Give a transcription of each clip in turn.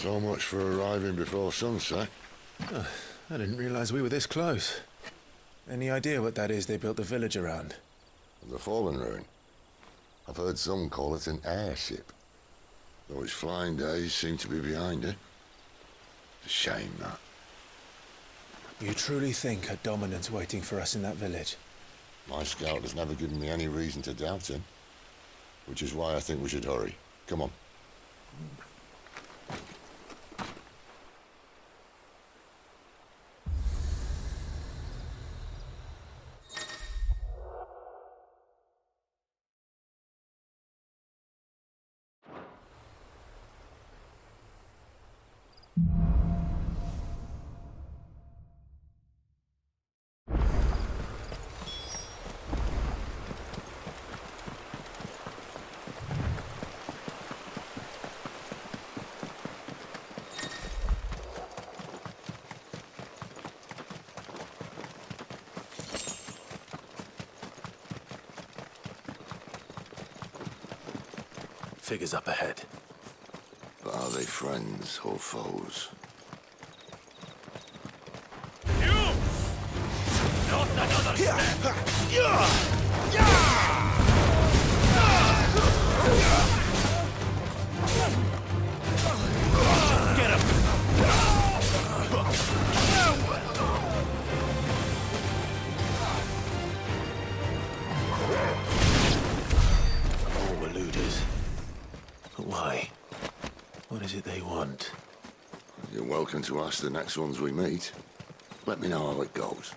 So much for arriving before sunset. Oh, I didn't realize we were this close. Any idea what that is they built the village around? The fallen ruin. I've heard some call it an airship. Though its flying days seem to be behind it. It's a shame, that. You truly think a dominant's waiting for us in that village? My scout has never given me any reason to doubt him. Which is why I think we should hurry. Come on. Figures up ahead. But are they friends or foes? You! Not another step! Get him! All were looters. But why? What is it they want? You're welcome to ask the next ones we meet. Let me know how it goes.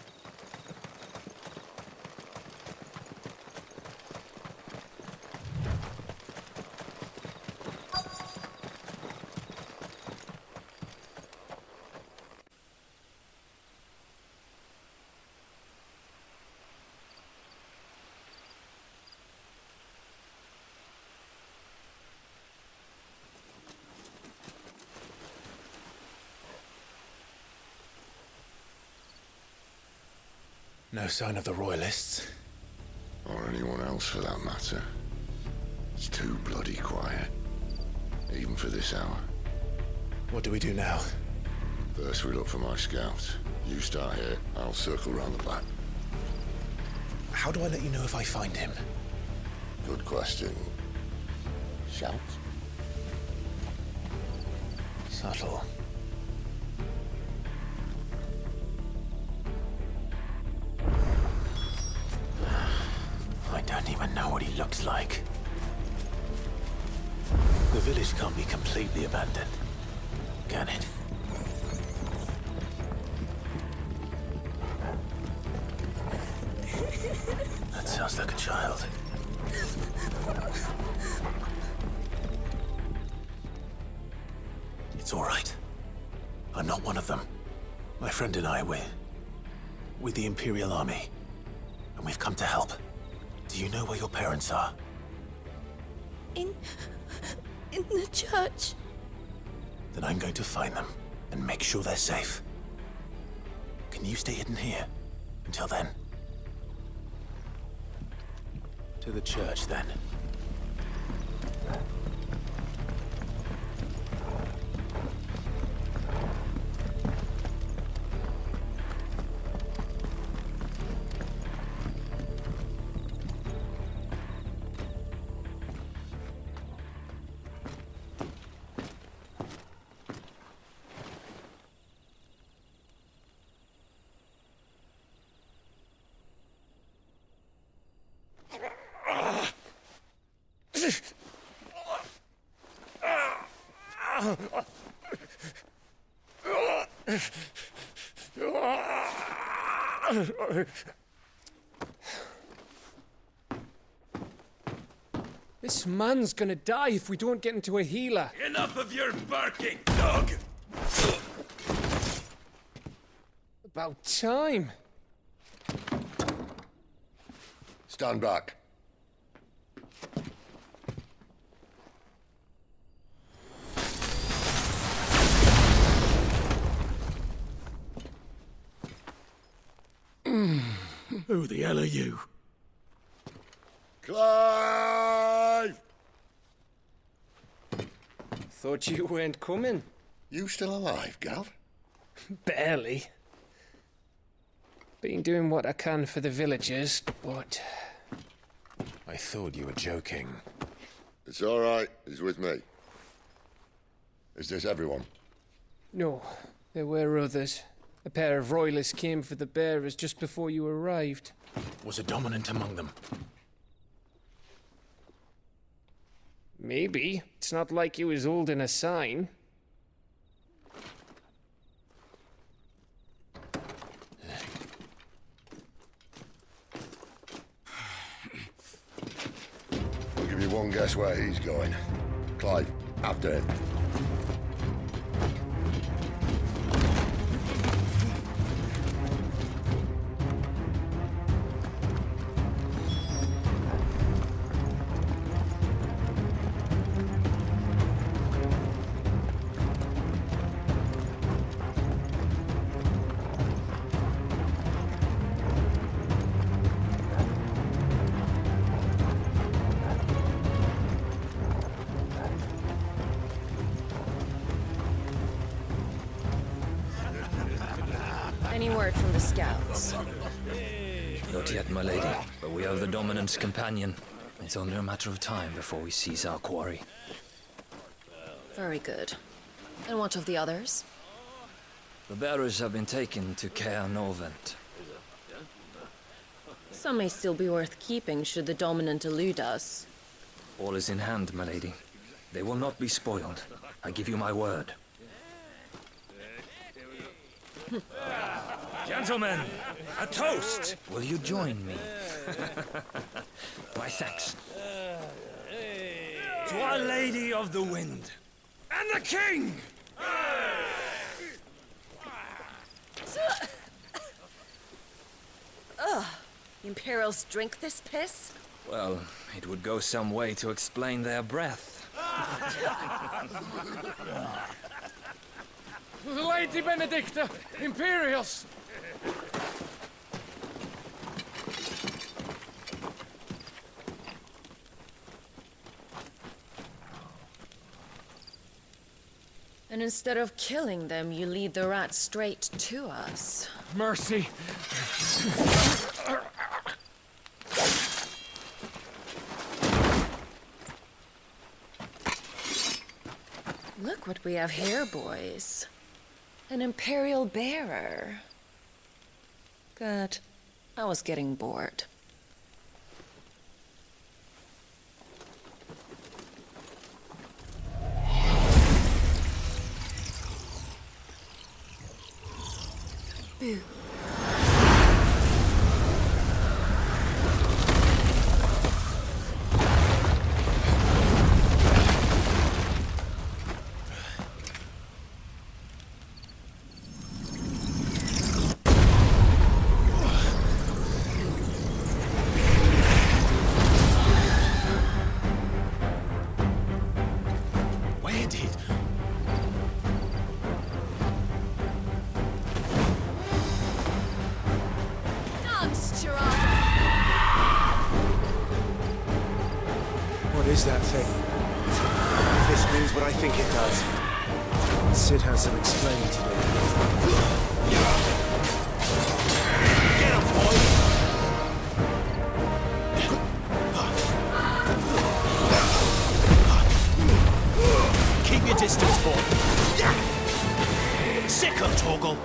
No sign of the Royalists. Or anyone else for that matter. It's too bloody quiet. Even for this hour. What do we do now? First we look for my scout. You start here, I'll circle round the back. How do I let you know if I find him? Good question. Shout? Subtle. I don't even know what he looks like. The village can't be completely abandoned, can it? That sounds like a child. It's all right. I'm not one of them. My friend and I, we're with the Imperial Army, and we've come to help. Do you know where your parents are? In the church. Then I'm going to find them and make sure they're safe. Can you stay hidden here until then? To the church, then. This man's gonna die if we don't get into a healer. Enough of your barking, dog! About time. Stand back. Who the hell are you? Clive! Thought you weren't coming. You still alive, Gav? Barely. Been doing what I can for the villagers, but... I thought you were joking. It's all right. He's with me. Is this everyone? No, there were others. A pair of royalists came for the bearers just before you arrived. Was a dominant among them? Maybe. It's not like he was holding a sign. I'll give you one guess where he's going. Clive, after him. Any word from the scouts? Not yet, my lady, but we have the dominant's companion. It's only a matter of time before we seize our quarry. Very good. And what of the others? The bearers have been taken to Caer Norvent. Some may still be worth keeping should the dominant elude us. All is in hand, my lady. They will not be spoiled. I give you my word. Gentlemen, a toast! Will you join me? My thanks. To Our Lady of the Wind. And the King! Imperials drink this piss? Well, it would go some way to explain their breath. Lady Benedicta! Imperials! And instead of killing them, you lead the rats straight to us. Mercy! Look what we have here, boys. An Imperial bearer. Good. I was getting bored. Boo. Where did... What is that thing? If this means what I think it does, Sid has some explaining to do. Get him, boy! Keep your distance, boy. Sick of Torgal.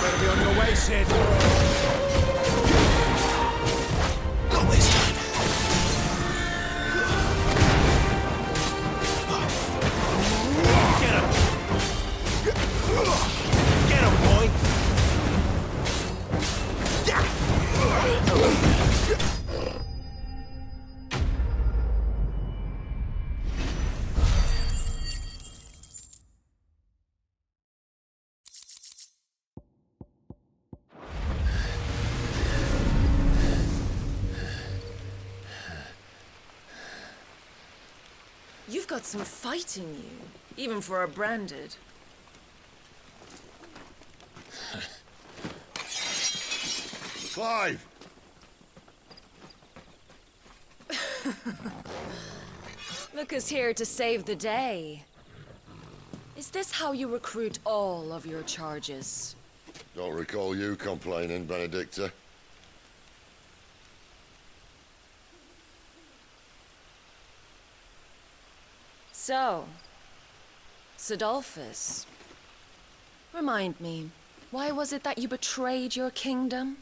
Better be on your way, Sid. got some fight in you, even for a branded. Clive! Look who's here to save the day. Is this how you recruit all of your charges? Don't recall you complaining, Benedicta. So, Sidolphus, remind me, why was it that you betrayed your kingdom?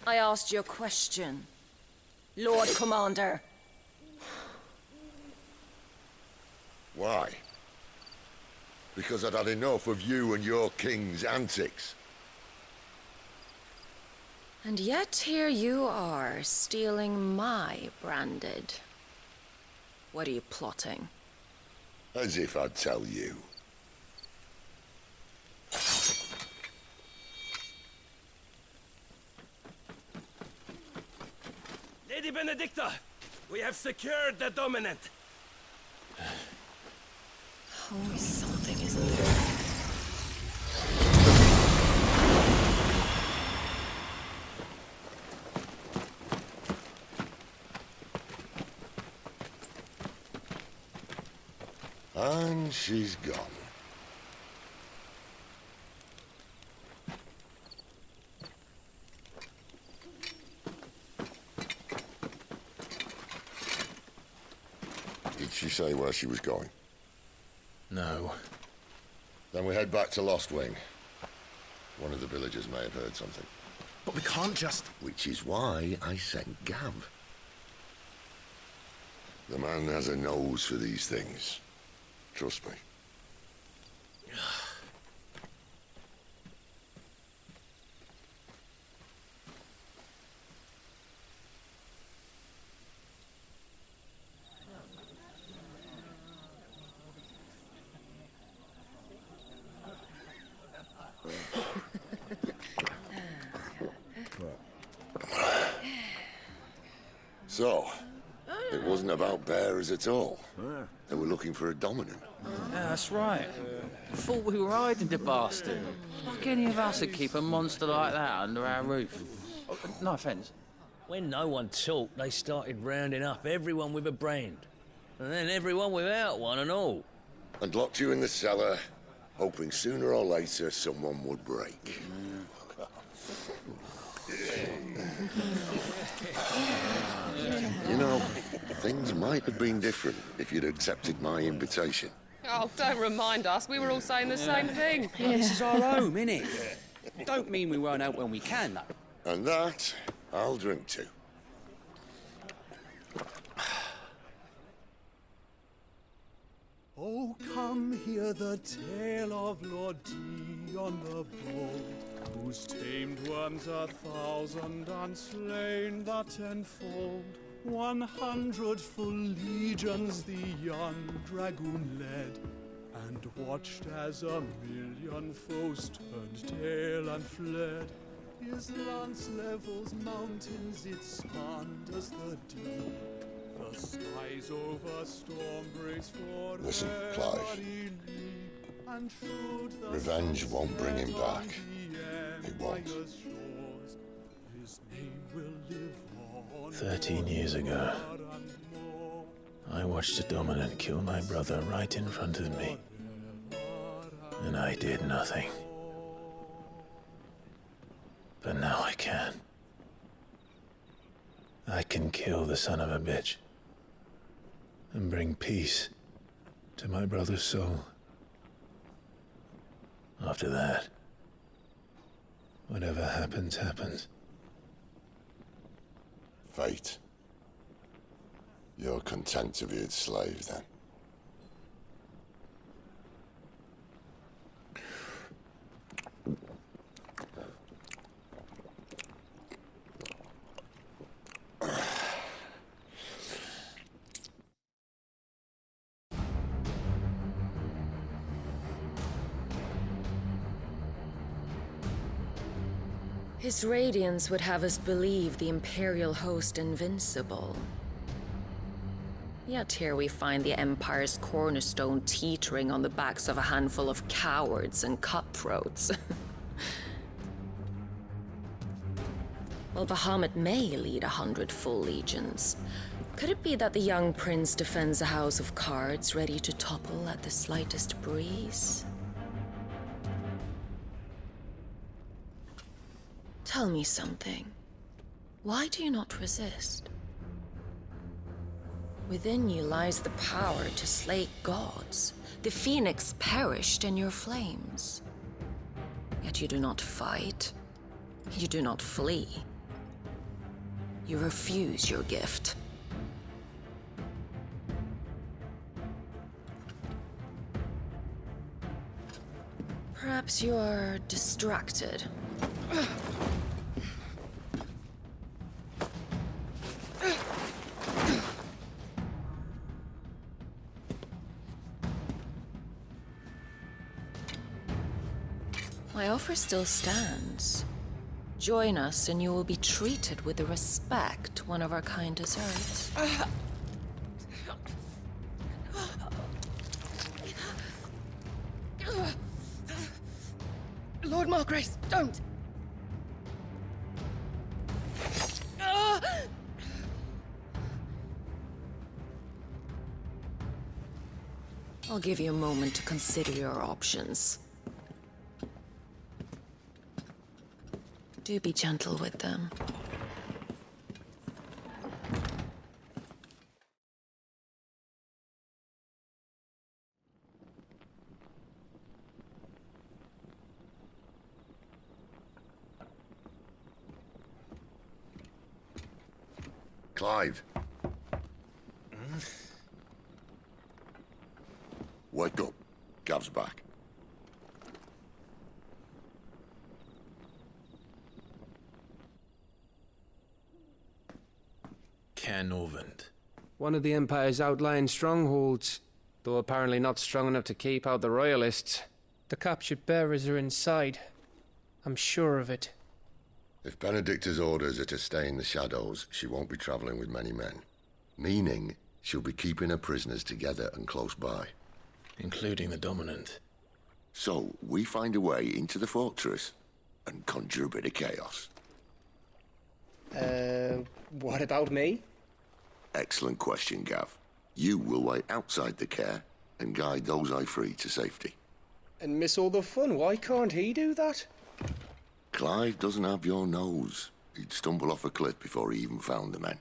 I asked you a question, Lord Commander. Why? Because I'd had enough of you and your king's antics. And yet here you are, stealing my branded. What are you plotting? As if I'd tell you. Lady Benedicta, we have secured the dominant. Always something, isn't there? And she's gone. Did she say where she was going? No. Then we head back to Lost Wing. One of the villagers may have heard something. But we can't just... Which is why I sent Gav. The man has a nose for these things. Trust me. So, it wasn't about bearers at all. They were looking for a dominant. Yeah, that's right. Thought we were hiding the bastard. Like any of us would keep a monster like that under our roof. Oh, no offence. When no one talked, they started rounding up everyone with a brand. And then everyone without one and all. And locked you in the cellar, hoping sooner or later someone would break. You know, things might have been different if you'd accepted my invitation. Oh, don't remind us. We were all saying the same thing. This is our home, innit? Don't mean we won't help when we can, though. And that, I'll drink to. Oh, come hear the tale of Lord Dion the Bold, whose tamed worms 1,000 and slain the tenfold. 100 full legions the young dragoon led, and watched as 1,000,000 foes turned tail and fled. His lance levels mountains, it sanders the deep. The skies over storm breaks for Listen, Clive. Revenge won't bring him back. It won't. 13 years ago, I watched a dominant kill my brother right in front of me. And I did nothing. But now I can. I can kill the son of a bitch and bring peace to my brother's soul. After that, whatever happens, happens. Fate. You're content to be its slave, then? His radiance would have us believe the Imperial host invincible. Yet here we find the Empire's cornerstone teetering on the backs of a handful of cowards and cutthroats. Well, Bahamut may lead 100 full legions. Could it be that the young prince defends a house of cards ready to topple at the slightest breeze? Tell me something. Why do you not resist? Within you lies the power to slay gods. The phoenix perished in your flames. Yet you do not fight. You do not flee. You refuse your gift. Perhaps you're distracted. My offer still stands. Join us and you will be treated with the respect one of our kind deserves. Lord Margrace, don't! I'll give you a moment to consider your options. Do be gentle with them. Clive. Wake up. Gav's back. Caernarvon. One of the Empire's outlying strongholds, though apparently not strong enough to keep out the Royalists. The captured bearers are inside. I'm sure of it. If Benedicta's orders are to stay in the shadows, she won't be traveling with many men. Meaning, she'll be keeping her prisoners together and close by. Including the Dominant. So, we find a way into the fortress and conjure a bit of chaos. What about me? Excellent question, Gav. You will wait outside the care and guide those I free to safety. And miss all the fun. Why can't he do that? Clive doesn't have your nose. He'd stumble off a cliff before he even found the men.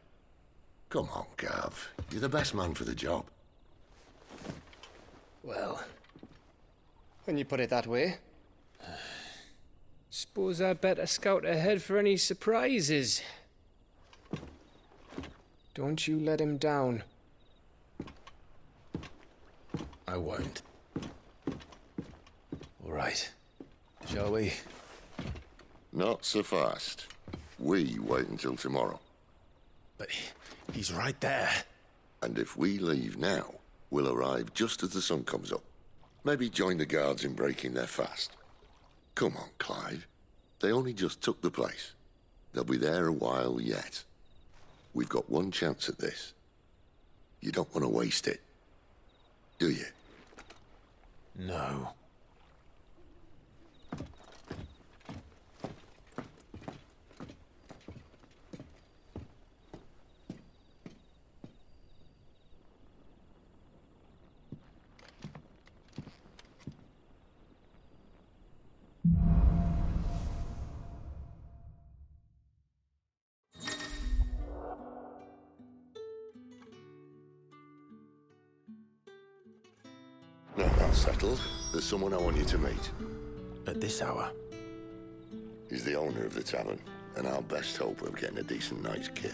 Come on, Gav. You're the best man for the job. Well, when you put it that way. Suppose I'd better scout ahead for any surprises. Don't you let him down. I won't. All right. Shall we? Not so fast. We wait until tomorrow. But he's right there. And if we leave now, we'll arrive just as the sun comes up. Maybe join the guards in breaking their fast. Come on, Clive. They only just took the place. They'll be there a while yet. We've got one chance at this. You don't want to waste it, do you? No. No, that's settled. There's someone I want you to meet. At this hour? He's the owner of the tavern, and our best hope of getting a decent night's kip.